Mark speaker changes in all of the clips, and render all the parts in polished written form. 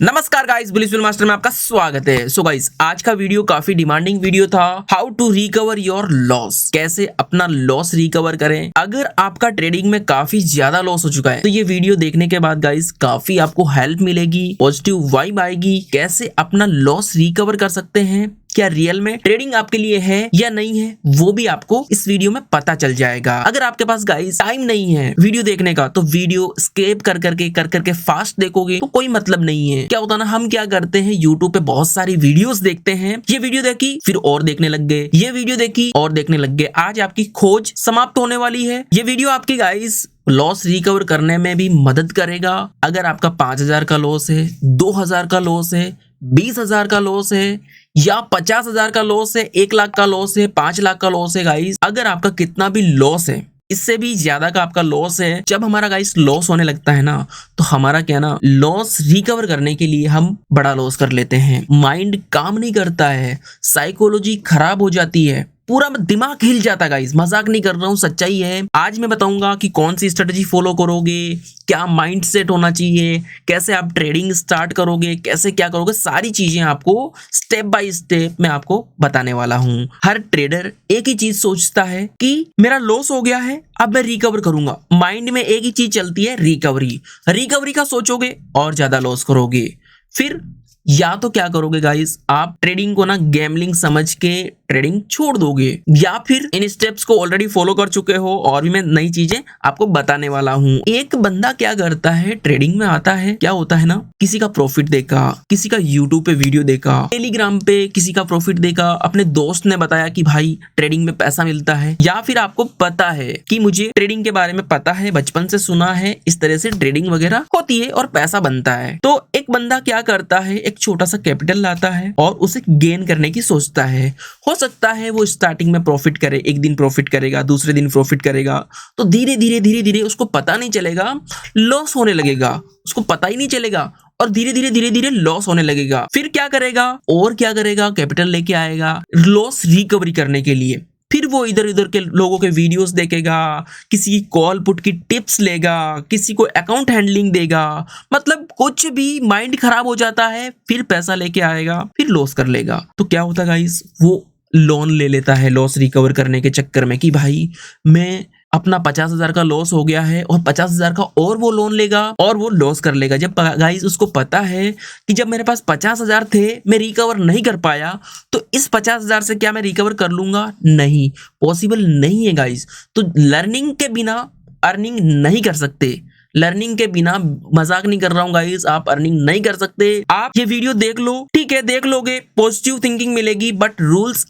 Speaker 1: नमस्कार guys, bullish master में आपका स्वागत है। सो गाइस, आज का वीडियो काफी डिमांडिंग वीडियो था। How to recover your loss, कैसे अपना लॉस रिकवर करें। अगर आपका ट्रेडिंग में काफी ज्यादा लॉस हो चुका है तो ये वीडियो देखने के बाद गाइस काफी आपको हेल्प मिलेगी, पॉजिटिव वाइब आएगी। कैसे अपना लॉस रिकवर कर सकते हैं, क्या रियल में ट्रेडिंग आपके लिए है या नहीं है, वो भी आपको इस वीडियो में पता चल जाएगा। अगर आपके पास गाइस टाइम नहीं है वीडियो देखने का तो वीडियो स्किप कर करके फास्ट देखोगे तो कोई मतलब नहीं है। क्या होता है ना, हम क्या करते हैं, यूट्यूब पे बहुत सारी वीडियोस देखते हैं। ये वीडियो देखी फिर और देखने लग गए, ये वीडियो देखी और देखने लग गए। आज आपकी खोज समाप्त होने वाली है। ये वीडियो आपकी गाइस लॉस रिकवर करने में भी मदद करेगा। अगर आपका 5,000 का लॉस है, 2,000 का लॉस है, 20,000 का लॉस है या 50,000 का लॉस है, 1 लाख का लॉस है, 5 लाख का लॉस है गाइस, अगर आपका कितना भी लॉस है, इससे भी ज्यादा का आपका लॉस है, जब हमारा गाइस लॉस होने लगता है ना तो हमारा क्या ना, लॉस रिकवर करने के लिए हम बड़ा लॉस कर लेते हैं। माइंड काम नहीं करता है, साइकोलॉजी खराब हो जाती है, पूरा दिमाग हिल जाता है गाइस। मजाक नहीं कर रहा हूँ, सच्चाई है। आज मैं बताऊंगा कि कौन सी स्ट्रेटजी फॉलो करोगे, क्या माइंड सेट होना चाहिए, कैसे आप ट्रेडिंग स्टार्ट करोगे, कैसे क्या करोगे, सारी चीजें आपको स्टेप बाय स्टेप मैं आपको बताने वाला हूँ। हर ट्रेडर एक ही चीज सोचता है कि मेरा लॉस हो गया है, अब मैं रिकवर करूंगा। माइंड में एक ही चीज चलती है, रिकवरी। रिकवरी का सोचोगे और ज्यादा लॉस करोगे। फिर या तो क्या करोगे गाइस, आप ट्रेडिंग को ना गैम्बलिंग समझ के ट्रेडिंग छोड़ दोगे, या फिर इन स्टेप्स को ऑलरेडी फॉलो कर चुके हो और भी मैं नई चीजें आपको बताने वाला हूँ। एक बंदा क्या करता है, ट्रेडिंग में आता है, क्या होता है ना, किसी का प्रॉफिट देखा, किसी का यूट्यूब पे वीडियो देखा, टेलीग्राम पे किसी का प्रॉफिट देखा, अपने दोस्त ने बताया कि भाई ट्रेडिंग में पैसा मिलता है, या फिर आपको पता है कि मुझे ट्रेडिंग के बारे में पता है, बचपन से सुना है, इस तरह से ट्रेडिंग वगैरह होती है और पैसा बनता है। तो एक बंदा क्या करता है, एक छोटा सा कैपिटल लाता है और उसे गेन करने की सोचता है। हो सकता है वो स्टार्टिंग में प्रॉफिट करे, एक दिन प्रॉफिट करेगा, दूसरे दिन प्रॉफिट करेगा, तो धीरे धीरे उसको पता नहीं चलेगा, लॉस होने लगेगा, उसको पता ही नहीं चलेगा और धीरे धीरे लॉस होने लगेगा। फिर क्या करेगा, और क्या करेगा, कैपिटल लेके आएगा लॉस रिकवरी करने के लिए। फिर वो इधर उधर के लोगों के वीडियोस देखेगा, किसी की कॉल पुट की टिप्स लेगा, किसी को अकाउंट हैंडलिंग देगा, मतलब कुछ भी, माइंड खराब हो जाता है। फिर पैसा लेके आएगा, फिर लॉस कर लेगा। तो क्या होता गाइस, वो लोन ले लेता है लॉस रिकवर करने के चक्कर में कि भाई मैं अपना 50,000 का लॉस हो गया है और 50,000 का और वो लोन लेगा और वो लॉस कर लेगा। जब गाइस उसको पता है कि जब मेरे पास 50,000 थे, मैं रिकवर नहीं कर पाया, तो इस 50,000 से क्या मैं रिकवर कर लूंगा? नहीं, पॉसिबल नहीं है गाइस। तो लर्निंग के बिना अर्निंग नहीं कर सकते। लर्निंग के बिना, मजाक नहीं कर रहा हूँ गाइस, आप अर्निंग नहीं कर सकते। आप ये वीडियो देख लो, ठीक है, देख लोगे, पॉजिटिव थिंकिंग मिलेगी, बट रूल्स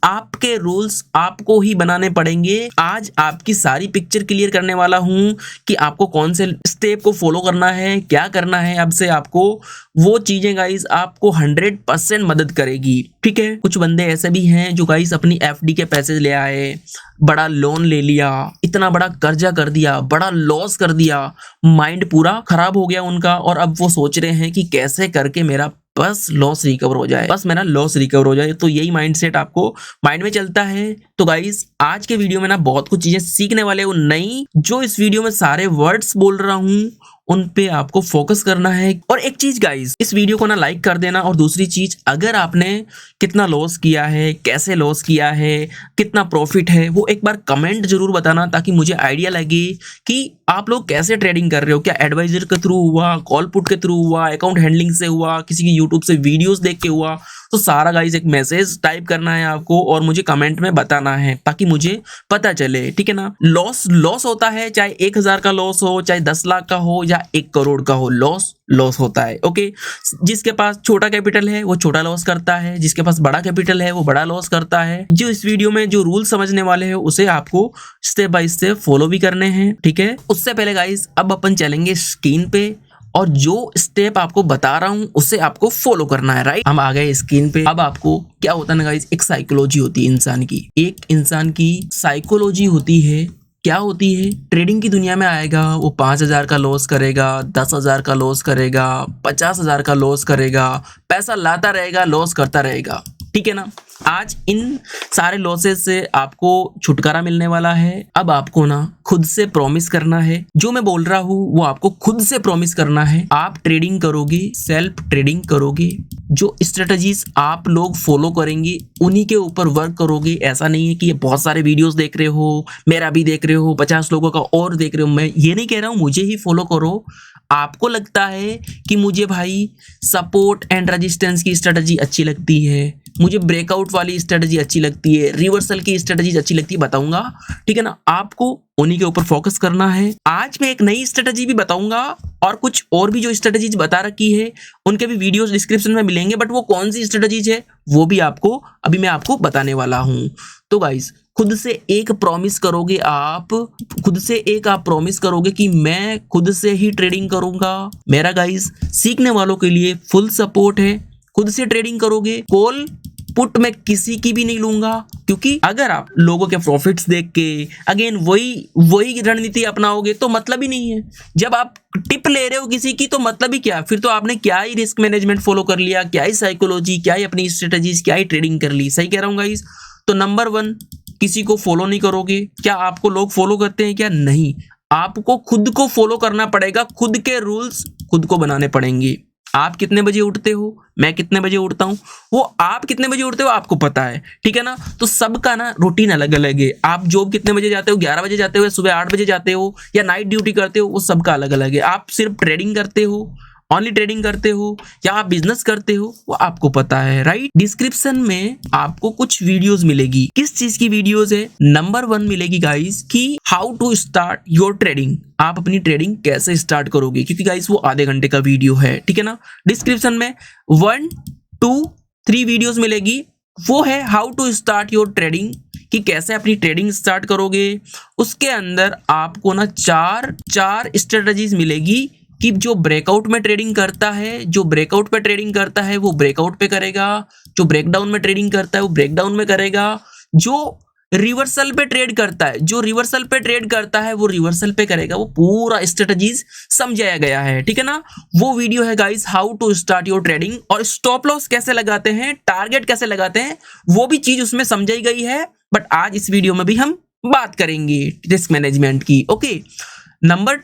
Speaker 1: आपको ही बनाने पड़ेंगे। आज आपकी सारी पिक्चर क्लियर करने वाला हूँ कि आपको कौन से स्टेप को फॉलो करना है, क्या करना है। अब से आपको वो चीजें गाइस आपको 100% मदद करेगी, ठीक है। कुछ बंदे ऐसे भी हैं जो गाइस अपनी FD के पैसे ले आए, बड़ा लोन ले लिया, इतना बड़ा कर्जा कर दिया, बड़ा लॉस कर दिया, माइंड पूरा खराब हो गया उनका, और अब वो सोच रहे हैं कि कैसे करके मेरा बस लॉस रिकवर हो जाए, बस मेरा लॉस रिकवर हो जाए। तो यही माइंडसेट आपको माइंड में चलता है। तो गाइस आज के वीडियो में ना बहुत कुछ चीजें सीखने वाले हो नई, जो इस वीडियो में सारे वर्ड्स बोल रहा हूँ उन पे आपको फोकस करना है। और एक चीज गाइस, इस वीडियो को ना लाइक कर देना, और दूसरी चीज, अगर आपने कितना लॉस किया है, कैसे लॉस किया है, कितना प्रॉफिट है, वो एक बार कमेंट जरूर बताना, ताकि मुझे आइडिया लगे कि आप लोग कैसे ट्रेडिंग कर रहे हो। क्या एडवाइजर के थ्रू हुआ, कॉल पुट के थ्रू हुआ, अकाउंट हैंडलिंग से हुआ, किसी की यूट्यूब से वीडियोस देख के हुआ। तो सारा गाइस एक मैसेज टाइप करना है आपको और मुझे कमेंट में बताना है, ताकि मुझे पता चले, ठीक है ना। लॉस होता है, चाहे 1,000 का लॉस हो, चाहे 10 लाख का हो या 1 करोड़ का हो, लॉस होता है, ओके। जिसके पास छोटा कैपिटल है वो छोटा लॉस करता है, जिसके पास बड़ा कैपिटल है वो बड़ा लॉस करता है। जो इस वीडियो में जो रूल समझने वाले हैं उसे आपको स्टेप बाय स्टेप फॉलो भी करने हैं, ठीक है। उससे पहले गाइस अब अपन चलेंगे स्क्रीन पे, और जो स्टेप आपको बता रहा हूं उसे आपको फॉलो करना है, राइट। हम आ गए स्क्रीन पे। अब आपको क्या होता है ना गाइस, एक साइकोलॉजी होती है इंसान की, एक इंसान की साइकोलॉजी होती है। क्या होती है, ट्रेडिंग की दुनिया में आएगा, वो 5,000 का लॉस करेगा, 10,000 का लॉस करेगा, 50,000 का लॉस करेगा, पैसा लाता रहेगा, लॉस करता रहेगा, ठीक है ना। आज इन सारे लॉसेस से आपको छुटकारा मिलने वाला है। अब आपको ना खुद से प्रॉमिस करना है, जो मैं बोल रहा हूँ वो आपको खुद से प्रॉमिस करना है। आप ट्रेडिंग करोगे, सेल्फ ट्रेडिंग करोगे, जो स्ट्रेटजीज आप लोग फॉलो करेंगे उन्हीं के ऊपर वर्क करोगे। ऐसा नहीं है कि ये बहुत सारे वीडियोस देख रहे हो, मेरा भी देख रहे हो, 50 लोगों का और देख रहे हो। मैं ये नहीं कह रहा हूँ मुझे ही फॉलो करो। आपको लगता है कि मुझे भाई सपोर्ट एंड रेजिस्टेंस की स्ट्रेटजी अच्छी लगती है, मुझे ब्रेकआउट वाली स्ट्रेटजी अच्छी लगती है, रिवर्सल की स्ट्रेटजी अच्छी लगती है, बताऊंगा, ठीक है ना। आपको उन्हीं के ऊपर फोकस करना है। आज मैं एक नई स्ट्रेटजी भी बताऊंगा और कुछ और भी जो स्ट्रेटजीज बता रखी है उनके भी वीडियोस डिस्क्रिप्शन में मिलेंगे, बट वो कौन सी स्ट्रेटजीज है वो भी अभी मैं आपको बताने वाला हूं। तो गाइस खुद से एक प्रॉमिस करोगे, आप प्रॉमिस करोगे कि मैं खुद से ही ट्रेडिंग करूंगा। मेरा गाइस सीखने वालों के लिए फुल सपोर्ट है। खुद से ट्रेडिंग करोगे, कॉल पुट मैं किसी की भी नहीं लूंगा, क्योंकि अगर आप लोगों के प्रॉफिट्स देख के अगेन वही रणनीति अपनाओगे तो मतलब ही नहीं है। जब आप टिप ले रहे हो किसी की तो मतलब ही क्या, फिर तो आपने क्या ही रिस्क मैनेजमेंट फॉलो कर लिया, क्या ही साइकोलॉजी, क्या ही अपनी स्ट्रेटजीज, क्या ही ट्रेडिंग कर ली। सही कह रहा हूँ गाइस। तो नंबर 1, किसी को फॉलो नहीं करोगे। क्या आपको लोग फॉलो करते हैं क्या? नहीं, आपको खुद को फॉलो करना पड़ेगा। खुद के रूल्स खुद को बनाने पड़ेंगे। आप कितने बजे उठते हो, मैं कितने बजे उठता हूं, वो आप कितने बजे उठते हो आपको पता है, ठीक है ना। तो सबका ना रूटीन अलग अलग है। आप जॉब कितने बजे जाते हो, 11 बजे जाते हो या सुबह 8 बजे जाते हो या नाइट ड्यूटी करते हो, वो सबका अलग अलग है। आप सिर्फ ट्रेडिंग करते हो, ओनली ट्रेडिंग करते हो या आप बिजनेस करते हो, वो आपको पता है, राइट। डिस्क्रिप्शन में आपको कुछ वीडियोस मिलेगी। किस चीज की वीडियोस है? नंबर 1 मिलेगी गाइस कि how to start your trading. आप अपनी ट्रेडिंग कैसे स्टार्ट करोगे, क्योंकि गाइस वो आधे घंटे का वीडियो है, ठीक है ना। डिस्क्रिप्शन में 1, 2, 3 वीडियोस मिलेगी। वो है how to start your trading, कि कैसे अपनी ट्रेडिंग स्टार्ट करोगे। उसके अंदर आपको ना चार स्ट्रेटजीज मिलेगी कि जो ब्रेकआउट में ट्रेडिंग करता है, वो ब्रेकआउट पे करेगा, जो ब्रेकडाउन में ट्रेडिंग करता है वो ब्रेकडाउन में करेगा, जो रिवर्सल पे ट्रेड करता है वो रिवर्सल पे करेगा। वो पूरा स्ट्रेटजीज समझाया गया है, ठीक है ना। वो वीडियो है guys how to start your trading. और स्टॉप लॉस कैसे लगाते हैं, टारगेट कैसे लगाते हैं, वो भी चीज उसमें समझाई गई है। बट आज इस वीडियो में भी हम बात करेंगे रिस्क मैनेजमेंट की। ओके, नंबर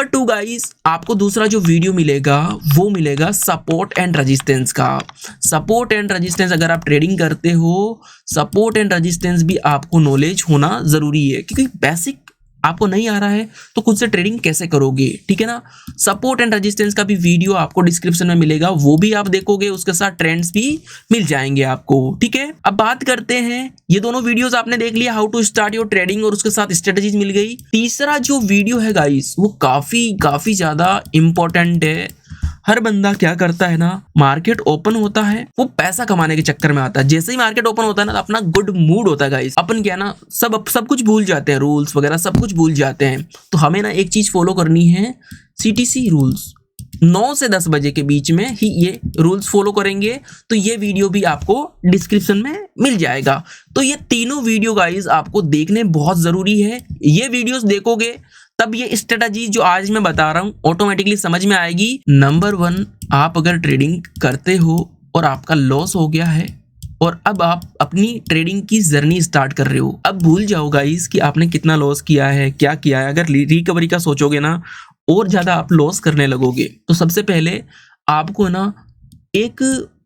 Speaker 1: टू गाइस, आपको दूसरा जो वीडियो मिलेगा वो मिलेगा सपोर्ट एंड रेजिस्टेंस का। सपोर्ट एंड रेजिस्टेंस अगर आप ट्रेडिंग करते हो, सपोर्ट एंड रेजिस्टेंस भी आपको नॉलेज होना जरूरी है, क्योंकि बेसिक आपको नहीं आ रहा है तो खुद से ट्रेडिंग कैसे करोगे, ठीक है ना। सपोर्ट एंड रेजिस्टेंस का भी वीडियो आपको डिस्क्रिप्शन में मिलेगा, वो भी आप देखोगे, उसके साथ ट्रेंड्स भी मिल जाएंगे आपको, ठीक है। अब बात करते हैं, ये दोनों वीडियोस आपने देख लिया, how to start your trading और उसके साथ स्ट्रेटजीज मिल गई। तीसरा जो वीडियो है गाइस वो काफी ज्यादा इंपॉर्टेंट है। हर बंदा क्या करता है ना, मार्केट ओपन होता है वो पैसा कमाने के चक्कर में आता है। जैसे ही मार्केट ओपन होता है ना, अपना गुड मूड होता है गाइस, अपन क्या ना सब कुछ भूल जाते हैं, रूल्स वगैरह सब कुछ भूल जाते हैं। तो हमें ना एक चीज फॉलो करनी है, CTC रूल्स। 9 से 10 बजे के बीच में ही ये रूल्स फॉलो करेंगे। तो ये वीडियो भी आपको डिस्क्रिप्शन में मिल जाएगा। तो ये तीनों वीडियो गाइस आपको देखने बहुत जरूरी है। ये वीडियोस देखोगे तब ये स्ट्रेटजी जो आज मैं बता रहा हूँ ऑटोमेटिकली समझ में आएगी। नंबर 1, आप अगर ट्रेडिंग करते हो और आपका लॉस हो गया है और अब आप अपनी ट्रेडिंग की जर्नी स्टार्ट कर रहे हो, अब भूल जाओ गाइस कि आपने कितना लॉस किया है, क्या किया है। अगर रिकवरी का सोचोगे ना और ज्यादा आप लॉस करने लगोगे। तो सबसे पहले आपको ना एक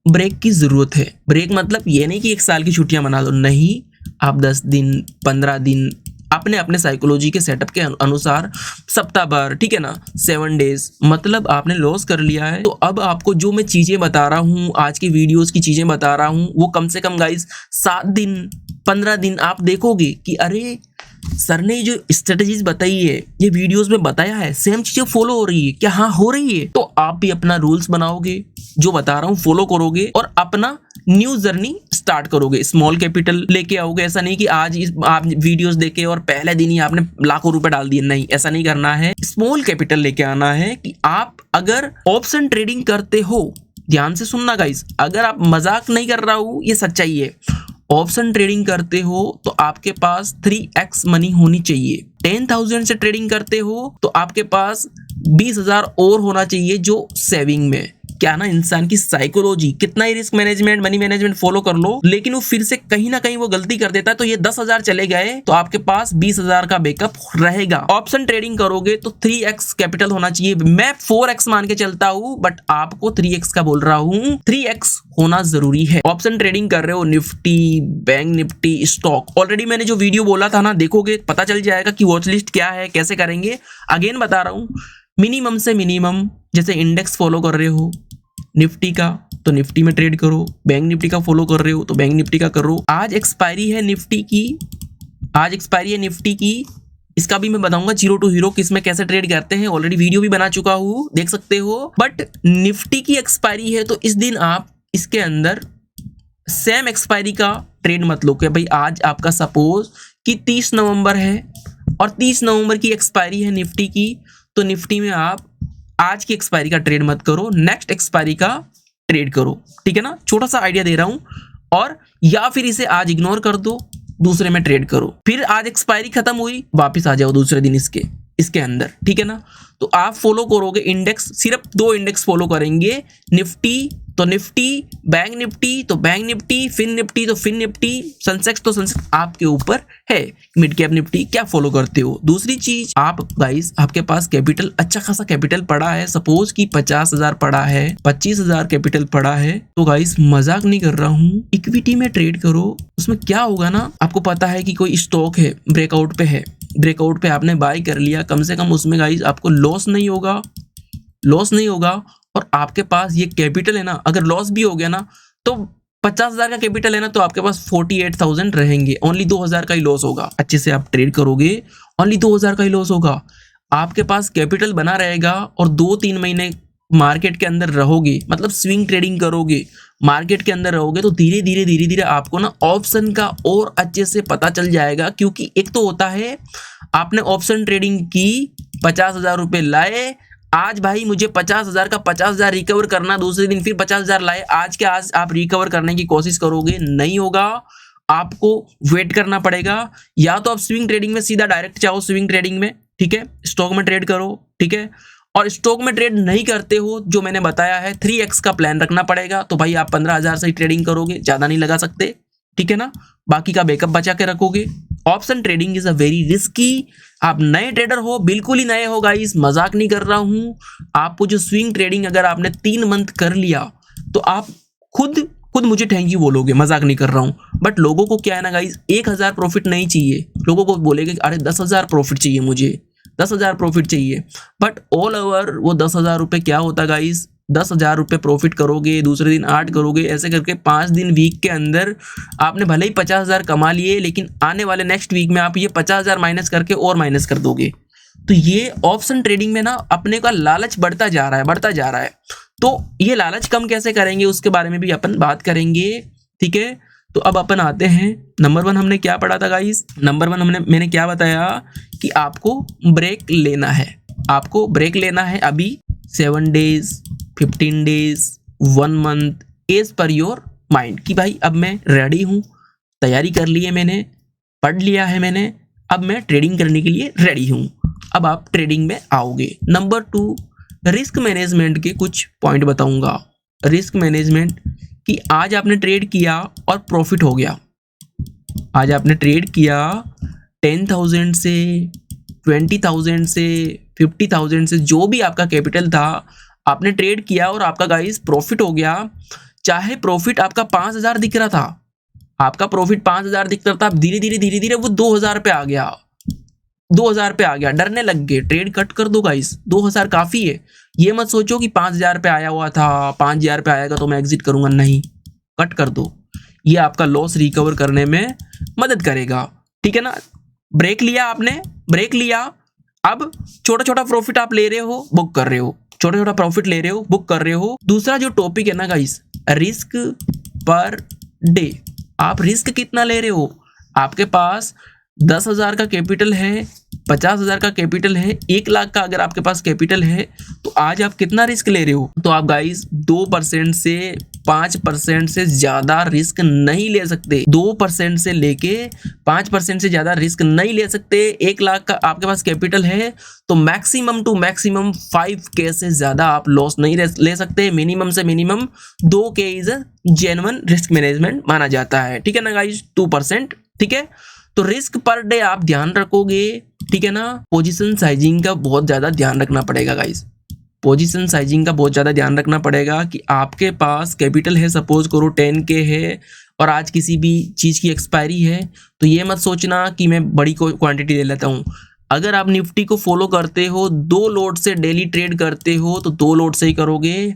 Speaker 1: ब्रेक की जरूरत है। ब्रेक मतलब ये नहीं कि 1 साल की छुट्टियां मना लो, नहीं। आप 10 दिन 15 दिन अपने साइकोलॉजी के सेटअप के अनुसार, सप्ताह भर, ठीक है ना, 7 डेज, मतलब आपने लॉस कर लिया है। तो अब आपको जो मैं चीजें बता रहा हूँ, आज की वीडियोस की चीजें बता रहा हूँ, वो कम से कम गाइस 7 दिन 15 दिन आप देखोगे कि अरे सर ने जो स्ट्रेटजीज बताई है, ये वीडियोस में बताया है, सेम चीजें फॉलो हो रही है क्या? हाँ हो रही है। तो आप भी अपना रूल्स बनाओगे, जो बता रहा हूँ फॉलो करोगे और अपना न्यू जर्नी स्टार्ट करोगे। स्मॉल कैपिटल लेके आओगे। ऐसा नहीं कि आज आप वीडियोस देखे और पहले दिन ही आपने लाखों रुपए डाल दिए, नहीं, ऐसा नहीं करना है। स्मॉल कैपिटल लेके आना है कि आप अगर ऑप्शन ट्रेडिंग करते हो, ध्यान से सुनना गाइस, अगर आप मजाक नहीं कर रहा हूं, ये सच्चाई है। ऑप्शन ट्रेडिंग करते हो तो आपके पास 3x मनी होनी चाहिए। 10,000 से ट्रेडिंग करते हो तो आपके पास 20,000 और होना चाहिए जो सेविंग में। क्या ना इंसान की साइकोलॉजी, कितना ही risk management money management follow कर लो लेकिन वो फिर से कहीं ना कहीं वो गलती कर देता है। तो ये 10,000 चले गए तो आपके पास 20,000 का बैकअप रहेगा। ऑप्शन ट्रेडिंग करोगे तो 3x कैपिटल होना चाहिए। मैं 4x मान के चलता हूँ बट आपको 3x का बोल रहा हूँ, 3x होना जरूरी है। ऑप्शन ट्रेडिंग कर रहे हो Nifty, bank Nifty, stock, already मैंने जो वीडियो बोला था ना, देखोगे पता चल जाएगा कि वॉच लिस्ट क्या है, कैसे करेंगे। अगेन बता रहा हूँ, मिनिमम से मिनिमम, जैसे इंडेक्स फॉलो कर रहे हो निफ्टी का तो निफ्टी में ट्रेड करो, बैंक निफ्टी का फॉलो कर रहे हो तो बैंक निफ्टी का करो। आज एक्सपायरी है निफ्टी की, इसका भी मैं बताऊंगा जीरो टू हीरो किस में कैसे ट्रेड करते हैं, ऑलरेडी वीडियो भी बना चुका हूँ, देख सकते हो। बट निफ्टी की एक्सपायरी है तो इस दिन आप इसके अंदर सेम एक्सपायरी का ट्रेड मत लो कि भाई आज आपका सपोज कि 30 नवंबर है और 30 नवंबर की एक्सपायरी है निफ्टी की, तो निफ्टी में आप आज की एक्सपायरी का ट्रेड मत करो, नेक्स्ट एक्सपायरी का ट्रेड करो। ठीक है ना, छोटा सा आइडिया दे रहा हूं। और या फिर इसे आज इग्नोर कर दो, दूसरे में ट्रेड करो, फिर आज एक्सपायरी खत्म हुई वापिस आ जाओ दूसरे दिन इसके अंदर। ठीक है ना, तो आप फॉलो करोगे इंडेक्स, सिर्फ 2 इंडेक्स फॉलो करेंगे, निफ्टी तो निफ्टी, बैंक निफ्टी तो बैंक निफ्टी, फिन निफ्टी तो फिन निफ्टी, सेंसेक्स तो सेंसेक्स, आपके ऊपर है। मिड कैप निफ्टी क्या फॉलो करते हो। दूसरी चीज, आप गाइस आपके पास कैपिटल, अच्छा खासा कैपिटल पड़ा है, सपोज कि 50,000 पड़ा है, 25,000 कैपिटल पड़ा है, तो गाइस मजाक नहीं कर रहा हूँ, इक्विटी में ट्रेड करो। उसमें क्या होगा ना, आपको पता है कि कोई स्टॉक है ब्रेकआउट पे है, ब्रेकआउट पे आपने बाय कर लिया, कम से कम उसमें गाइस आपको लॉस नहीं होगा। और आपके पास ये कैपिटल है ना, अगर लॉस भी हो गया ना तो 50,000 का कैपिटल है ना, तो आपके पास 48,000 रहेंगे, ओनली 2,000 का ही लॉस होगा। अच्छे से आप ट्रेड करोगे, ओनली 2,000 का ही लॉस होगा, आपके पास कैपिटल बना रहेगा। और 2-3 महीने मार्केट के अंदर रहोगे, मतलब स्विंग ट्रेडिंग करोगे, मार्केट के अंदर रहोगे, तो धीरे धीरे आपको ना ऑप्शन का और अच्छे से पता चल जाएगा। क्योंकि एक तो होता है आपने ऑप्शन ट्रेडिंग की, 50,000 रुपए लाए, आज भाई मुझे 50,000 का 50,000 रिकवर करना, दूसरे दिन फिर 50,000 लाए, आज के आज आप रिकवर करने की कोशिश करोगे, नहीं होगा, आपको वेट करना पड़ेगा। या तो आप स्विंग ट्रेडिंग में सीधा डायरेक्ट जाओ, स्विंग ट्रेडिंग में, ठीक है, स्टॉक में ट्रेड करो, ठीक है। और स्टॉक में ट्रेड नहीं करते हो, जो मैंने बताया है 3x का प्लान रखना पड़ेगा, तो भाई आप 15,000 से ही ट्रेडिंग करोगे, ज्यादा नहीं लगा सकते, ठीक है ना, बाकी का बैकअप बचा के रखोगे। Option trading is a very risky. आप नए ट्रेडर हो, बिल्कुल ही नए हो गाइस, मजाक नहीं कर रहा हूं। आपको जो स्विंग ट्रेडिंग अगर आपने 3 मंथ कर लिया तो आप खुद मुझे थैंक यू बोलोगे, मजाक नहीं कर रहा हूं। बट लोगों को क्या है ना गाइस, 1,000 प्रॉफिट नहीं चाहिए, लोगों को बोलेगे अरे 10,000 प्रॉफिट चाहिए, मुझे 10,000 प्रॉफिट चाहिए। बट ऑल ओवर वो 10,000 रुपये क्या होता गाइस, 10,000 रुपये प्रॉफिट करोगे, दूसरे दिन 8 करोगे, ऐसे करके 5 दिन वीक के अंदर आपने भले ही 50,000 कमा लिए, लेकिन आने वाले नेक्स्ट वीक में आप ये 50,000 माइनस करके और माइनस कर दोगे। तो ये ऑप्शन ट्रेडिंग में ना अपने का लालच बढ़ता जा रहा है। तो ये लालच कम कैसे करेंगे उसके बारे में भी अपन बात करेंगे, ठीक है। तो अब अपन आते हैं, नंबर 1 हमने क्या पढ़ा था गाइस, नंबर 1 मैंने क्या बताया कि आपको ब्रेक लेना है, अभी 7 days, 15 days, 1 month, as per your mind, कि भाई अब मैं रेडी हूँ, तैयारी कर ली है मैंने, पढ़ लिया है मैंने, अब मैं ट्रेडिंग करने के लिए रेडी हूँ। अब आप ट्रेडिंग में आओगे। नंबर 2, रिस्क मैनेजमेंट के कुछ पॉइंट बताऊंगा। रिस्क मैनेजमेंट कि आज आपने ट्रेड किया और प्रॉफिट हो गया, आज आपने ट्रेड किया 10,000 से, 20,000 से, 50,000 से, जो भी आपका कैपिटल था आपने ट्रेड किया और आपका गाइस प्रॉफिट हो गया। चाहे प्रॉफिट आपका 5,000 दिख रहा था, अब धीरे धीरे वो 2,000 पे आ गया, 2,000 पे आ गया, डरने लग गए, ट्रेड कट कर दो गाइस, 2,000 काफी है। ये मत सोचो कि 5,000 पे आया हुआ था, 5,000 पे आएगा तो मैं एग्जिट करूंगा, नहीं, कट कर दो, ये आपका लॉस रिकवर करने में मदद करेगा, ठीक है ना। ब्रेक लिया आपने, अब छोटा छोटा प्रॉफिट आप ले रहे हो, बुक कर रहे हो, छोटा प्रॉफिट ले रहे हो, बुक कर रहे हो। दूसरा जो टॉपिक है ना गाइस, रिस्क पर डे, आप रिस्क कितना ले रहे हो। आपके पास 10,000 का कैपिटल है, 50,000 का कैपिटल है, 1 लाख का अगर आपके पास कैपिटल है, तो आज आप कितना रिस्क ले रहे हो। तो आप गाइस 2% से 5% से ज्यादा रिस्क नहीं ले सकते। 2% से लेके 5% से ज्यादा रिस्क नहीं ले सकते। 1 लाख का आपके पास कैपिटल है तो मैक्सिमम टू मैक्सिमम 5K से ज्यादा आप लॉस नहीं ले सकते। मिनिमम से minimum 2K is genuine risk management माना जाता है, ठीक है ना गाइस। 2%, ठीक है। तो रिस्क पर डे आप ध्यान रखोगे, ठीक है ना। पोजीशन साइजिंग का बहुत ज्यादा ध्यान रखना पड़ेगा गाइस। पोजीशन साइजिंग का बहुत ज्यादा ध्यान रखना पड़ेगा कि आपके पास कैपिटल है, सपोज करो 10K है और आज किसी भी चीज की एक्सपायरी है, तो ये मत सोचना कि मैं बड़ी क्वांटिटी ले लेता हूँ। अगर आप निफ्टी को फॉलो करते हो, 2 लोट से डेली ट्रेड करते हो तो 2 लोट से ही करोगे।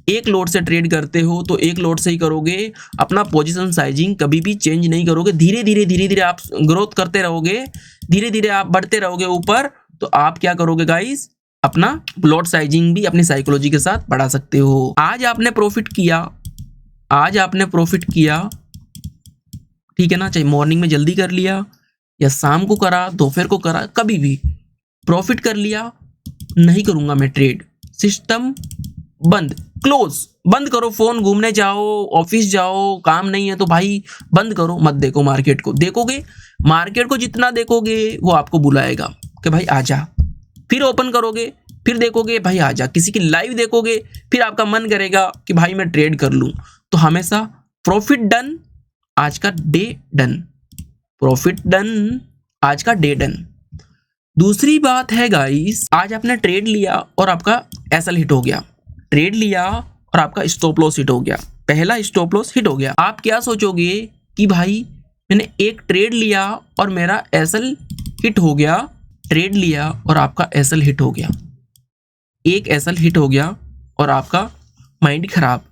Speaker 1: 1 लोट से ट्रेड करते हो तो 1 लोट से ही करोगे। अपना पोजीशन साइजिंग कभी भी चेंज नहीं करोगे। धीरे धीरे आप ग्रोथ करते रहोगे, धीरे धीरे आप बढ़ते रहोगे ऊपर, तो आप क्या करोगे गाइस, अपना लॉट साइजिंग भी अपनी साइकोलॉजी के साथ बढ़ा सकते हो। आज आपने प्रॉफिट किया, ठीक है ना, चाहे मॉर्निंग में जल्दी कर लिया या शाम को करा, दोपहर को करा, कभी भी प्रॉफिट कर लिया, नहीं करूंगा मैं ट्रेड, सिस्टम बंद, क्लोज, बंद करो। फोन घूमने जाओ, ऑफिस जाओ, काम नहीं है तो भाई बंद करो, मत देखो मार्केट को। देखोगे मार्केट को जितना देखोगे वो आपको बुलाएगा कि भाई आजा। फिर ओपन करोगे, फिर देखोगे भाई आजा। किसी की लाइव देखोगे, फिर आपका मन करेगा कि भाई मैं ट्रेड कर लूं। तो हमेशा प्रॉफिट डन, आज का डे डन, प्रॉफिट डन, आज का डे डन। दूसरी बात है गाइस, आज आपने ट्रेड लिया और आपका एसएल हिट हो गया, ट्रेड लिया और आपका स्टॉप लॉस हिट हो गया, पहला स्टॉप लॉस हिट हो गया। आप क्या सोचोगे कि भाई मैंने एक ट्रेड लिया और मेरा एसएल हिट हो गया, ट्रेड लिया और आपका एसएल हिट हो गया, एक एसएल हिट हो गया और आपका माइंड खराब।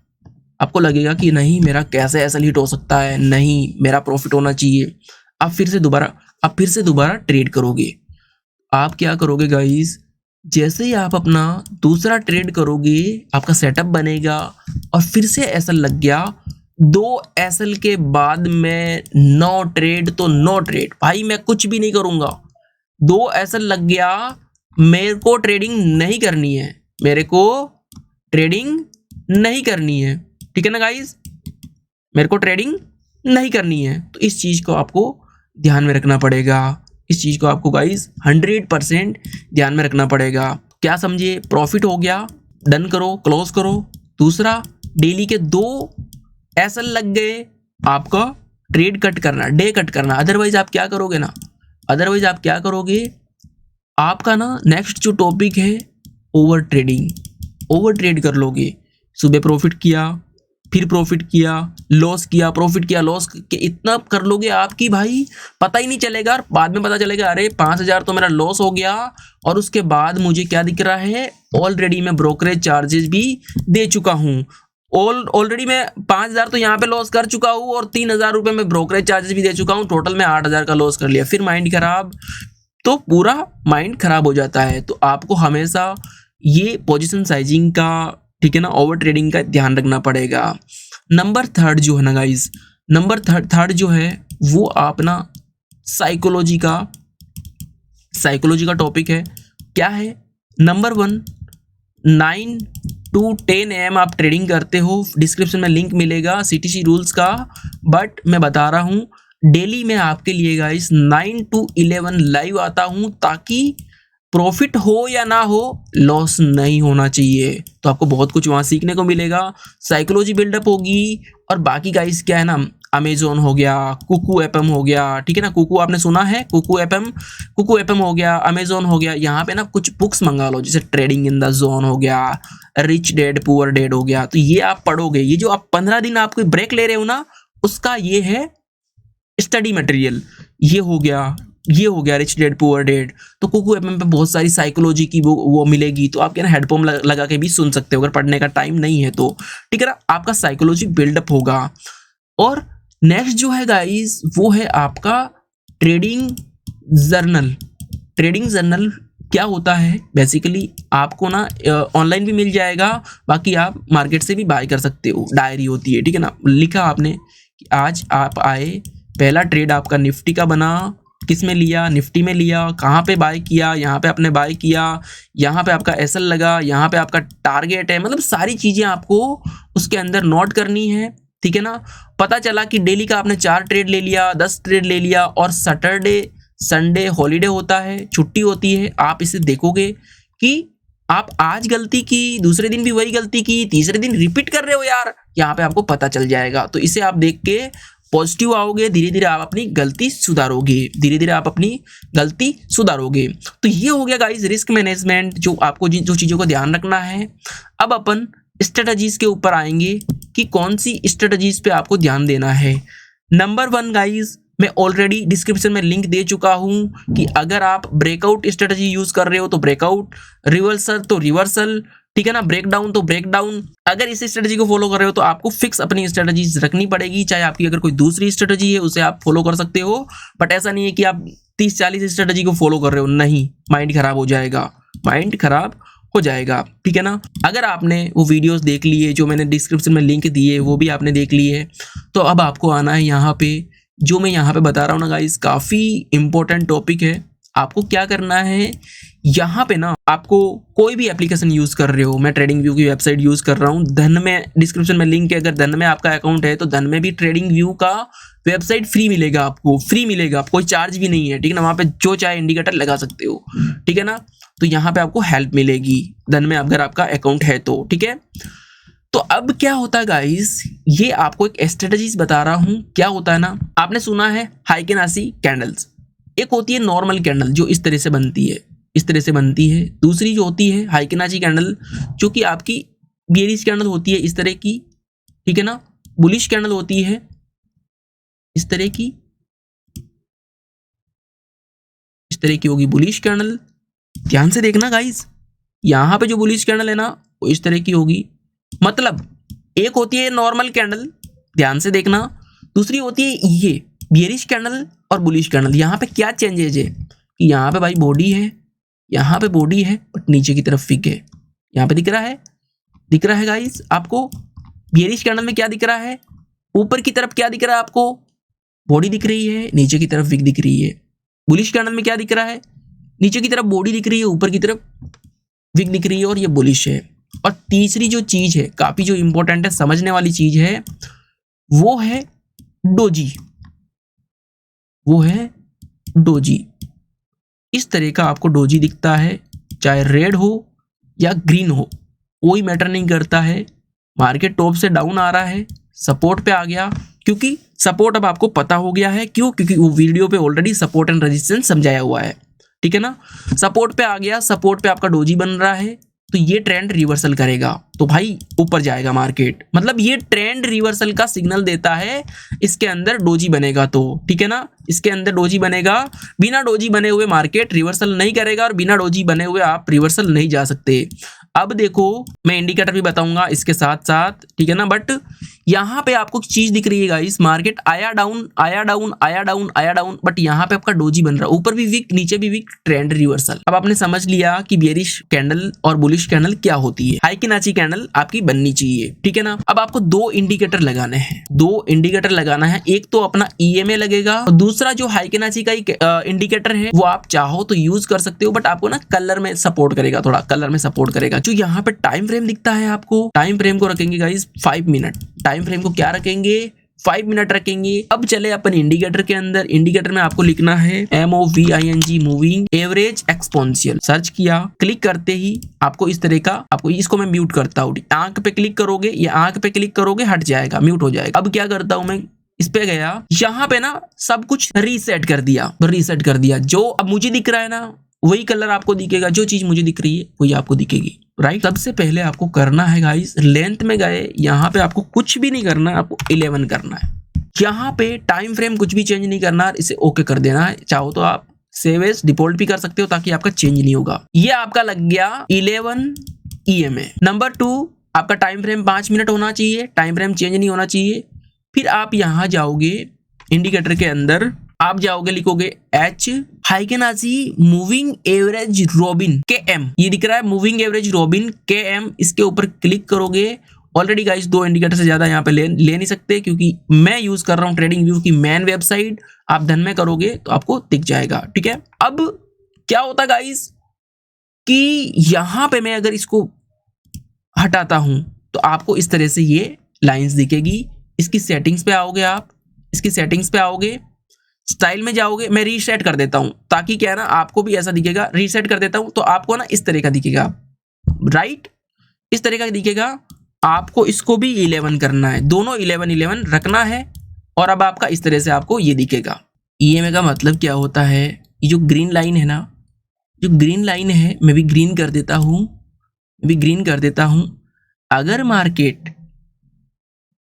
Speaker 1: आपको लगेगा कि नहीं मेरा कैसे एसएल हिट हो सकता है, नहीं मेरा प्रॉफिट होना चाहिए। आप फिर से दोबारा ट्रेड करोगे। आप क्या करोगे गाइस, जैसे ही आप अपना दूसरा ट्रेड करोगे, आपका सेटअप बनेगा और फिर से एसएल लग गया। 2 एसएल के बाद में नो ट्रेड तो नो ट्रेड, भाई मैं कुछ भी नहीं करूंगा। 2 एसएल लग गया, मेरे को ट्रेडिंग नहीं करनी है, मेरे को ट्रेडिंग नहीं करनी है, ठीक है ना गाइस, मेरे को ट्रेडिंग नहीं करनी है। तो इस चीज को आपको ध्यान में रखना पड़ेगा, इस चीज को आपको गाइस 100% ध्यान में रखना पड़ेगा। क्या समझिए, प्रॉफिट हो गया, डन करो, क्लोज करो। दूसरा, डेली के 2 एसएल लग गए, आपका ट्रेड कट करना, डे कट करना। अदरवाइज आप क्या करोगे ना, अदरवाइज आप क्या करोगे, आपका ना नेक्स्ट जो टॉपिक है ओवर ट्रेडिंग, ओवर ट्रेड कर लोगे। सुबह प्रॉफिट किया, फिर प्रॉफिट किया, लॉस किया, प्रॉफिट किया, लॉस के इतना कर लोगे आपकी भाई पता ही नहीं चलेगा। और बाद में पता चलेगा अरे 5,000 तो मेरा लॉस हो गया, और उसके बाद मुझे क्या दिख रहा है, ऑलरेडी मैं ब्रोकरेज चार्जेस भी दे चुका हूँ। ऑलरेडी मैं 5,000 तो यहाँ पे लॉस कर चुका हूँ और 3,000 रुपये में ब्रोकरेज चार्जेस भी दे चुका हूँ। टोटल में 8,000 का लॉस कर लिया। फिर माइंड खराब, तो पूरा माइंड खराब हो जाता है। तो आपको हमेशा ये पोजीशन साइजिंग का, ठीक है ना, ओवर ट्रेडिंग का ध्यान रखना पड़ेगा। नंबर 3 जो है ना गाइस, नंबर 3 जो है वो अपना साइकोलॉजी का टॉपिक है। क्या है, नंबर 1, 9 to 10 AM आप ट्रेडिंग करते हो, डिस्क्रिप्शन में लिंक मिलेगा CTC रूल्स का। बट मैं बता रहा हूँ डेली में आपके लिए गाइस 9 to 11 लाइव आता हूँ, ताकि प्रॉफिट हो या ना हो लॉस नहीं होना चाहिए। तो आपको बहुत कुछ वहाँ सीखने को मिलेगा, साइकोलॉजी बिल्डअप होगी। और बाकी गाइस क्या है ना, अमेजोन हो गया, कुकू एफएम हो गया, ठीक है ना, कुकू आपने सुना है, कुकू एफएम हो गया, अमेजोन हो गया। यहाँ पे ना कुछ बुक्स मंगा लो, जैसे ट्रेडिंग इन द जोन हो गया, रिच डैड पुअर डैड हो गया। तो ये आप पढ़ोगे, ये जो आप 15 दिन आप कोई ब्रेक ले रहे हो ना, उसका ये है स्टडी मटेरियल। ये हो गया रिच डैड पुअर डैड। तो कुकू एफएम पे बहुत सारी साइकोलॉजी की वो मिलेगी, तो आप क्या ना हेडफोन लगा के भी सुन सकते हो अगर पढ़ने का टाइम नहीं है तो, ठीक है ना। आपका साइकोलॉजी बिल्डअप होगा। और नेक्स्ट जो है गाइस वो है आपका ट्रेडिंग जर्नल। ट्रेडिंग जर्नल क्या होता है, बेसिकली आपको ना ऑनलाइन भी मिल जाएगा, बाकी आप मार्केट से भी बाय कर सकते हो। डायरी होती है, ठीक है ना, लिखा आपने कि आज आप आए, पहला ट्रेड आपका निफ्टी का बना, किस में लिया, निफ्टी में लिया, कहाँ पे बाय किया, यहाँ पे आपने बाय किया, यहाँ पे आपका एसएल लगा, यहाँ पे आपका टारगेट है, मतलब सारी चीजें आपको उसके अंदर नोट करनी है, ठीक है ना। पता चला कि डेली का आपने 4 ट्रेड ले लिया, 10 ट्रेड ले लिया और सैटरडे संडे हॉलीडे होता है, छुट्टी होती है, आप इसे देखोगे कि आप आज गलती की, दूसरे दिन भी वही गलती की, तीसरे दिन रिपीट कर रहे हो यार, यहाँ पे आपको पता चल जाएगा। तो इसे आप देख के पॉजिटिव आओगे, धीरे धीरे आप अपनी गलती सुधारोगे, धीरे धीरे आप अपनी गलती सुधारोगे। तो ये हो गया गाइस रिस्क मैनेजमेंट, जो आपको जो चीज़ों को ध्यान रखना है। अब अपन स्ट्रेटजीज के ऊपर आएंगे कि कौन सी स्ट्रेटजीज पे आपको ध्यान देना है। नंबर 1 गाइस, मैं ऑलरेडी डिस्क्रिप्शन में लिंक दे चुका हूं कि अगर आप ब्रेकआउट स्ट्रेटजी यूज कर रहे हो तो ब्रेकआउट, रिवर्सल तो रिवर्सल, ठीक है ना, ब्रेकडाउन तो ब्रेकडाउन। अगर इस स्ट्रेटजी को फॉलो कर रहे हो तो आपको फिक्स अपनी स्ट्रेटजीज रखनी पड़ेगी, चाहे आपकी अगर कोई दूसरी स्ट्रेटजी है उसे आप फॉलो कर सकते हो, बट ऐसा नहीं है कि आप 30-40 स्ट्रेटजी को फॉलो कर रहे हो, नहीं, माइंड खराब हो जाएगा, माइंड खराब हो जाएगा, ठीक है ना। अगर आपने वो वीडियोस देख लिए जो मैंने डिस्क्रिप्शन में लिंक दिए, वो भी आपने देख लिए है, तो अब आपको आना है यहाँ पे, जो मैं यहाँ पे बता रहा हूँ ना गाइस, काफ़ी इंपॉर्टेंट टॉपिक है। आपको क्या करना है, यहाँ पे ना आपको कोई भी एप्लीकेशन यूज़ कर रहे हो, मैं ट्रेडिंग व्यू की वेबसाइट यूज़ कर रहा हूँ, धन में डिस्क्रिप्शन में लिंक है, अगर धन में आपका अकाउंट है तो धन में भी ट्रेडिंग व्यू का वेबसाइट फ्री मिलेगा, आपको फ्री मिलेगा, कोई चार्ज भी नहीं है, ठीक है ना। वहाँ पे जो चाहे इंडिकेटर लगा सकते हो, ठीक है ना। तो यहाँ पे आपको हेल्प मिलेगी धन में अगर आपका अकाउंट है तो, ठीक है। तो अब क्या होता है गाइस, ये आपको एक स्ट्रेटजीज बता रहा हूं। क्या होता है ना, आपने सुना है हाइकेनासी कैंडल्स, एक होती है नॉर्मल कैंडल जो इस तरह से बनती है, इस तरह से बनती है। दूसरी जो होती है हाइकेनासी कैंडल, जो कि आपकी बेरिश कैंडल होती है इस तरह की, ठीक है ना। बुलिश कैंडल होती है इस तरह की, इस तरह की होगी बुलिश कैंडल। ध्यान से देखना गाइस, यहां पे जो बुलिश कैंडल है ना वो इस तरह की होगी, मतलब एक होती है नॉर्मल कैंडल, ध्यान से देखना, दूसरी होती है ये बेयरिश कैंडल और बुलिश कैंडल। यहाँ पे क्या चेंजेज है कि यहाँ पे भाई बॉडी है, यहाँ पे बॉडी है बट नीचे की तरफ विक है, यहाँ पे दिख रहा है गाइस आपको। बेयरिश कैंडल में क्या दिख रहा है, ऊपर की तरफ क्या दिख रहा है आपको, बॉडी दिख रही है, नीचे की तरफ विक दिख रही है। बुलिश कैंडल में क्या दिख रहा है, नीचे की तरफ बॉडी दिख रही है, ऊपर की तरफ विक दिख रही है, और ये बुलिश है। और तीसरी जो चीज है, काफी जो इंपॉर्टेंट है, समझने वाली चीज है, वो है डोजी, वो है डोजी। इस तरह का आपको डोजी दिखता है, चाहे रेड हो या ग्रीन हो, कोई मैटर नहीं करता है। मार्केट टॉप से डाउन आ रहा है, सपोर्ट पे आ गया, क्योंकि सपोर्ट अब आपको पता हो गया है, क्यों, क्योंकि वो वीडियो पे ऑलरेडी सपोर्ट एंड रेजिस्टेंस समझाया हुआ है, ठीक है ना। सपोर्ट पे आ गया, सपोर्ट पे आपका डोजी बन रहा है, तो ये ट्रेंड रिवर्सल करेगा तो भाई ऊपर जाएगा मार्केट, मतलब ये ट्रेंड रिवर्सल का सिग्नल देता है। इसके अंदर डोजी बनेगा तो, ठीक है ना, इसके अंदर डोजी बनेगा। बिना डोजी बने हुए मार्केट रिवर्सल नहीं करेगा, और बिना डोजी बने हुए आप रिवर्सल नहीं जा सकते। अब देखो, मैं इंडिकेटर भी बताऊंगा इसके साथ साथ, ठीक है ना, बट यहाँ पे आपको चीज दिख रही है गाइस, मार्केट आया डाउन आया डाउन आया डाउन आया डाउन, बट यहाँ पे आपका डोजी बन रहा है, ऊपर भी वीक नीचे भी वीक, ट्रेंड रिवर्सल। अब आपने समझ लिया कि बेयरिश कैंडल और बुलिश कैंडल क्या होती है, हाइकेनाची कैंडल आपकी बननी चाहिए, ठीक है ना। अब आपको 2 इंडिकेटर लगाने हैं, 2 इंडिकेटर लगाना है, एक तो अपना ईएमए लगेगा, और दूसरा जो हाइकेनाची का इंडिकेटर है वो आप चाहो तो यूज कर सकते हो, बट आपको ना कलर में सपोर्ट करेगा, थोड़ा कलर में सपोर्ट करेगा। जो यहाँ पे टाइम फ्रेम दिखता है आपको, टाइम फ्रेम को रखेंगे गाइस 5 मिनट, टाइम फ्रेम को क्या रखेंगे, 5 मिनट रखेंगे। अब चले अपन इंडिकेटर के अंदर, इंडिकेटर में आपको लिखना है MOVING, moving average exponential. Search किया, क्लिक करते ही आपको इस तरह का, आपको इसको मैं म्यूट करता हूँ, आंख पे क्लिक करोगे, ये आंख पे क्लिक करोगे हट जाएगा, म्यूट हो जाएगा। अब क्या करता हूँ मैं, इस पे गया, यहाँ पे ना सब कुछ रीसेट कर दिया, जो अब मुझे दिख रहा है ना वही कलर आपको दिखेगा, जो चीज मुझे दिख रही है वही आपको दिखेगी, राइट। सबसे पहले आपको करना है गाइस, लेंथ में गए, यहाँ पे आपको कुछ भी नहीं करना है, आपको 11 करना है। यहाँ पे टाइम फ्रेम कुछ भी चेंज नहीं करना, इसे ओके कर देना है। चाहो तो आप सेव एज डिफॉल्ट भी कर सकते हो, ताकि आपका चेंज नहीं होगा। ये आपका लग गया 11 EMA। नंबर 2, आपका टाइम फ्रेम 5 मिनट होना चाहिए, टाइम फ्रेम चेंज नहीं होना चाहिए। फिर आप यहाँ जाओगे इंडिकेटर के अंदर, आप जाओगे, लिखोगे H हाइकेनाची मूविंग एवरेज रोबिन KM, ये दिख रहा है मूविंग एवरेज रोबिन KM, इसके ऊपर क्लिक करोगे ऑलरेडी गाइस 2 इंडिकेटर से ज्यादा यहाँ पे ले नहीं सकते, क्योंकि मैं यूज कर रहा हूँ ट्रेडिंग व्यू की मेन वेबसाइट। आप धन में करोगे तो आपको दिख जाएगा, ठीक है। अब क्या होता गाइस कि यहाँ पे मैं अगर इसको हटाता हूं तो आपको इस तरह से ये लाइंस दिखेगी। इसकी सेटिंग्स पे आओगे आप, इसकी सेटिंग्स पे आओगे, स्टाइल में जाओगे। मैं रीसेट कर देता हूं ताकि क्या है ना आपको भी ऐसा दिखेगा। रीसेट कर देता हूं तो आपको ना इस तरह का दिखेगा, राइट, इस तरह का दिखेगा। आपको इसको भी 11 करना है, दोनों 11 रखना है। और अब आपका इस तरह से आपको ये दिखेगा। ईएमए का मतलब क्या होता है, ये जो ग्रीन लाइन है ना, जो ग्रीन लाइन है, मैं भी ग्रीन कर देता हूं, मैं भी ग्रीन कर देता हूं। अगर मार्केट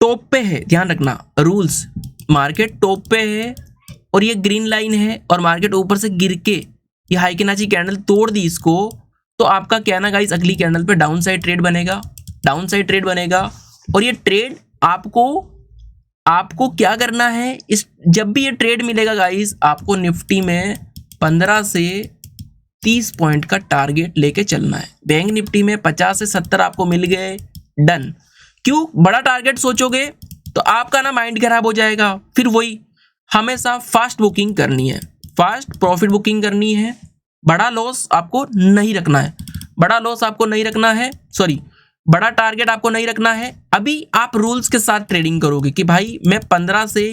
Speaker 1: टॉप पे है, ध्यान रखना रूल्स, मार्केट टॉप पे है और ये ग्रीन लाइन है और मार्केट ऊपर से गिर के ये हाई किनाची कैंडल तोड़ दी इसको, तो आपका क्या ना गाइस अगली कैंडल पे डाउन साइड ट्रेड बनेगा, डाउन साइड ट्रेड बनेगा। और ये ट्रेड आपको क्या करना है, इस जब भी ये ट्रेड मिलेगा गाइस, आपको निफ्टी में 15 से 30 पॉइंट का टारगेट लेके चलना है। बैंक निफ्टी में 50 से 70 आपको मिल गए, डन। क्यों बड़ा टारगेट सोचोगे तो आपका ना माइंड खराब हो जाएगा। फिर वही हमेशा फास्ट बुकिंग करनी है, फास्ट प्रॉफिट बुकिंग करनी है। बड़ा लॉस आपको नहीं रखना है, बड़ा लॉस आपको नहीं रखना है, सॉरी बड़ा टारगेट आपको नहीं रखना है। अभी आप रूल्स के साथ ट्रेडिंग करोगे कि भाई मैं 15 से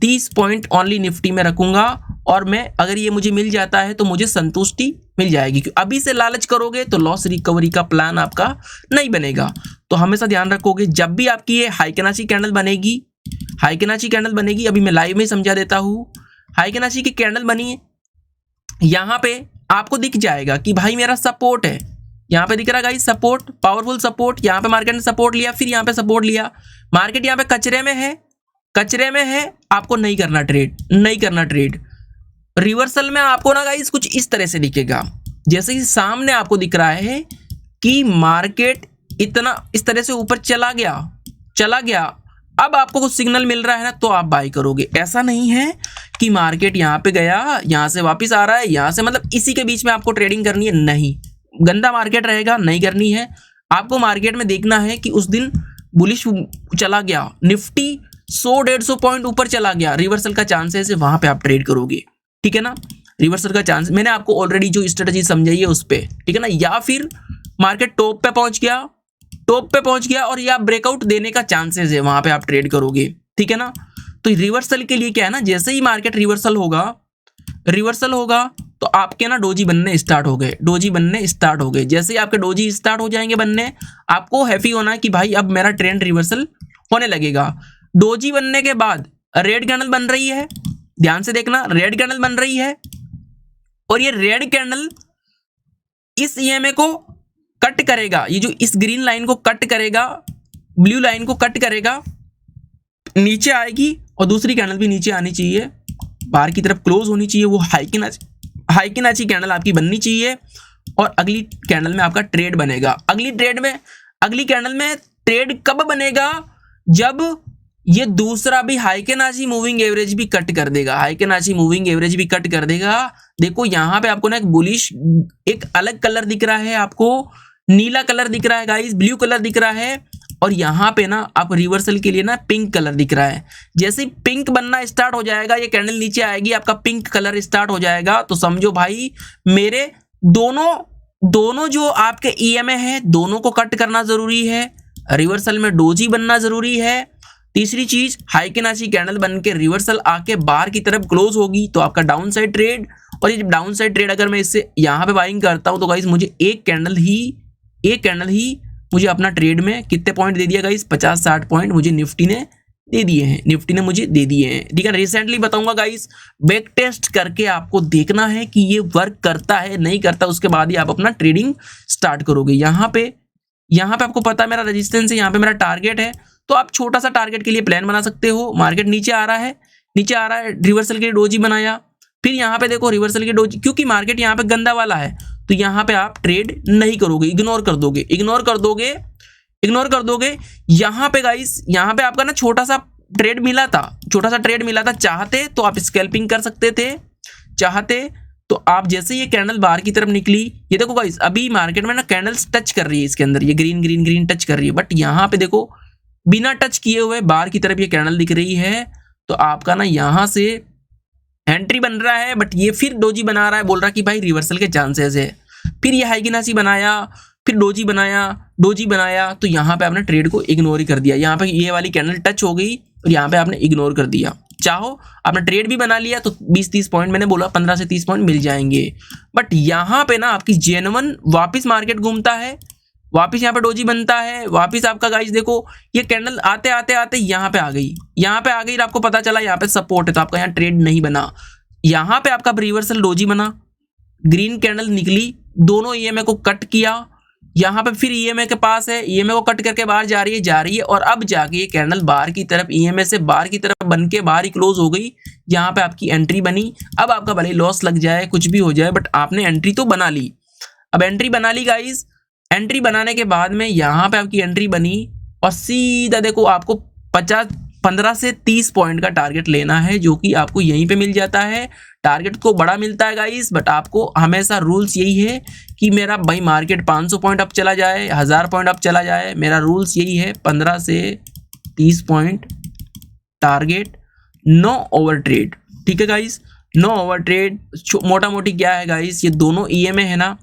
Speaker 1: 30 पॉइंट ओनली निफ्टी में रखूंगा और मैं अगर ये मुझे मिल जाता है तो मुझे संतुष्टि मिल जाएगी। क्योंकि अभी से लालच करोगे तो लॉस रिकवरी का प्लान आपका नहीं बनेगा। तो हमेशा ध्यान रखोगे जब भी आपकी ये हाई किनाची कैंडल बनेगी, हाई किनाची कैंडल बनेगी, अभी मैं लाइव में समझा देता हूँ। हाई किनाची की कैंडल बनी है, यहाँ पे आपको दिख जाएगा कि भाई मेरा सपोर्ट है, यहाँ पे दिख रहा है गाइस सपोर्ट, पावरफुल सपोर्ट। यहाँ पे मार्केट ने सपोर्ट लिया, फिर यहाँ पे सपोर्ट लिया। मार्केट यहाँ पे कचरे में है, कचरे में है, आपको नहीं करना ट्रेड, नहीं करना ट्रेड। रिवर्सल में आपको ना गाइस कुछ इस तरह से दिखेगा, जैसे कि सामने आपको दिख रहा है कि मार्केट इतना इस तरह से ऊपर चला गया। अब आपको कुछ सिग्नल मिल रहा है ना तो आप बाय करोगे। ऐसा नहीं है कि मार्केट यहाँ पे गया, यहाँ से वापस आ रहा है, यहाँ से, मतलब इसी के बीच में आपको ट्रेडिंग करनी है, नहीं। गंदा मार्केट रहेगा, नहीं करनी है आपको। मार्केट में देखना है कि उस दिन बुलिश चला गया, निफ्टी 100-150 पॉइंट ऊपर चला गया, रिवर्सल का चांसेस है, वहां पे आप ट्रेड करोगे, ठीक है ना। रिवर्सल का चांस मैंने आपको ऑलरेडी जो स्ट्रेटजी समझाई है उस पे, ठीक है ना। या फिर मार्केट टॉप पे पहुंच गया और या ब्रेकआउट देने का चांसेस है, वहां पे आप ट्रेड करोगे, ठीक है ना। तो रिवर्सल के लिए क्या है ना, जैसे ही मार्केट रिवर्सल होगा तो आपके ना डोजी बनने स्टार्ट हो गए, जैसे ही आपके डोजी स्टार्ट हो जाएंगे बनने, आपको हैप्पी होना है कि भाई अब मेरा ट्रेंड रिवर्सल होने लगेगा। डोजी बनने के बाद रेड कैंडल बन रही है, ध्यान से देखना, रेड कैंडल बन रही है और ये रेड कैंडल इस ईएमए को कट करेगा, ये जो इस ग्रीन लाइन को कट करेगा, ब्लू लाइन को कट करेगा, नीचे आएगी और दूसरी कैंडल भी नीचे आनी चाहिए, बाहर की तरफ क्लोज होनी चाहिए। वो हाई किनाची कैंडल आपकी बननी चाहिए और अगली कैंडल में आपका ट्रेड बनेगा। अगली कैंडल में ट्रेड कब बनेगा, जब ये दूसरा भी हाई किनाची मूविंग एवरेज भी कट कर देगा। देखो यहाँ पे आपको ना एक बुलिश, एक अलग कलर दिख रहा है, आपको नीला कलर दिख रहा है गाइस, ब्लू कलर दिख रहा है, और यहाँ पे ना आप रिवर्सल के लिए ना पिंक कलर दिख रहा है। जैसे पिंक बनना स्टार्ट हो जाएगा, ये कैंडल नीचे आएगी, आपका पिंक कलर स्टार्ट हो जाएगा, तो समझो भाई मेरे दोनों जो आपके ईएमए है, दोनों को कट करना जरूरी है। रिवर्सल में डोजी बनना जरूरी है। तीसरी चीज, हाई किनाची कैंडल बन के रिवर्सल आके बाहर की तरफ क्लोज होगी तो आपका डाउन साइड ट्रेड। और ये डाउन साइड ट्रेड अगर मैं इससे यहाँ पे बाइंग करता हूँ तो गाइस मुझे एक कैंडल ही मुझे अपना ट्रेड में कितने पॉइंट दे दिया गाइस, 50-60 पॉइंट मुझे निफ्टी ने दे दिए हैं, ठीक है। रिसेंटली बताऊंगा गाइस, बैक टेस्ट करके आपको देखना है कि ये वर्क करता है नहीं करता, उसके बाद ही आप अपना ट्रेडिंग स्टार्ट करोगे। यहाँ पे आपको पता है मेरा रेजिस्टेंस है, यहाँ पे मेरा टारगेट है, तो आप छोटा सा टारगेट के लिए प्लान बना सकते हो। मार्केट नीचे आ रहा है, रिवर्सल के लिए डोजी बनाया, फिर यहाँ पे देखो रिवर्सल के डोजी, क्योंकि मार्केट यहाँ पे गंदा वाला है तो यहाँ पे आप ट्रेड नहीं करोगे, इग्नोर कर दोगे। यहाँ पे गाइस, यहाँ पे आपका ना छोटा सा ट्रेड मिला था, चाहते तो आप स्कैल्पिंग कर सकते थे, चाहते तो आप जैसे ये कैंडल बाहर की तरफ निकली, ये देखो गाइस अभी मार्केट में ना कैंडल्स टच कर रही है इसके अंदर, ये ग्रीन ग्रीन ग्रीन टच कर रही है, बट यहाँ पे देखो बिना टच किए हुए बाहर की तरफ ये कैंडल दिख रही है। तो आपका ना यहाँ से एंट्री बन रहा है, बट ये फिर डोजी बना रहा है, बोल रहा कि भाई रिवर्सल के चांसेस है। फिर ये हाइगिनासी बनाया, फिर डोजी बनाया, तो यहाँ पे आपने ट्रेड को इग्नोर ही कर दिया। यहाँ पे ये वाली कैंडल टच हो गई और यहाँ पे आपने इग्नोर कर दिया। चाहो आपने ट्रेड भी बना लिया तो 20-30 पॉइंट, मैंने बोला 15 से 30 पॉइंट मिल जाएंगे, बट यहाँ पे ना आपकी जेन्युइन वापस मार्केट घूमता है, वापस यहाँ पे डोजी बनता है, वापस आपका गाइस देखो ये कैंडल आते आते आते यहाँ पे आ गई, और आपको पता चला यहाँ पे सपोर्ट है, तो आपका यहाँ ट्रेड नहीं बना। यहाँ पे आपका रिवर्सल डोजी बना, ग्रीन कैंडल निकली, दोनों ईएमए को कट किया, यहाँ पे फिर ईएमए के पास है, ईएमए को कट करके बाहर जा रही है, और अब जाके ये कैंडल बाहर की तरफ ईएमए से बाहर की तरफ बन के बाहर ही क्लोज हो गई। यहाँ पे आपकी एंट्री बनी। अब आपका भले लॉस लग जाए, कुछ भी हो जाए, बट आपने एंट्री तो बना ली। अब एंट्री बना ली गाइस, एंट्री बनाने के बाद में यहाँ पे आपकी एंट्री बनी और सीधा देखो आपको 15 से 30 पॉइंट का टारगेट लेना है, जो कि आपको यहीं पे मिल जाता है। टारगेट को बड़ा मिलता है गाइस, बट आपको हमेशा रूल्स यही है कि मेरा भाई मार्केट 500 पॉइंट अप चला जाए, 1000 पॉइंट अप चला जाए, मेरा रूल्स यही है 15 से 30 point target, no over trade. ठीक है गाइस, नो ओवर ट्रेड। मोटा मोटी क्या है गाइस, ये दोनों ईएमए है ना,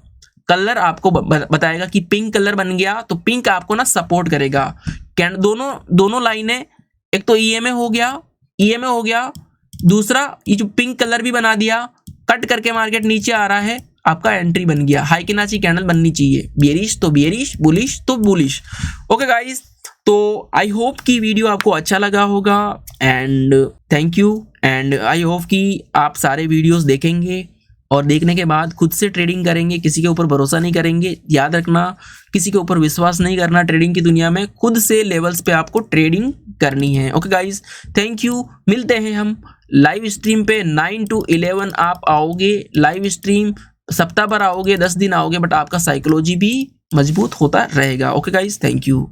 Speaker 1: कलर आपको बताएगा कि पिंक कलर बन गया तो पिंक आपको ना सपोर्ट करेगा। दोनों लाइनें, एक तो ईएमए हो गया, दूसरा ये जो पिंक कलर भी बना दिया, कट करके मार्केट नीचे आ रहा है, आपका एंट्री बन गया। हाइकिनाची कैंडल बननी चाहिए, बेरिश तो बेरिश, बुलिश तो बुलिश। ओके गाइस, तो आई होप कि वीडियो आपको अच्छा लगा होगा, and thank you, and I hope कि आप सारे वीडियोस देखेंगे और देखने के बाद खुद से ट्रेडिंग करेंगे, किसी के ऊपर भरोसा नहीं करेंगे। याद रखना, किसी के ऊपर विश्वास नहीं करना ट्रेडिंग की दुनिया में, खुद से लेवल्स पे आपको ट्रेडिंग करनी है। Okay guys, thank you. मिलते हैं हम लाइव स्ट्रीम पे 9 to 11 आप आओगे लाइव स्ट्रीम, सप्ताह भर आओगे, 10 दिन आओगे, बट आपका साइकोलॉजी भी मजबूत होता रहेगा। Okay guys, thank you.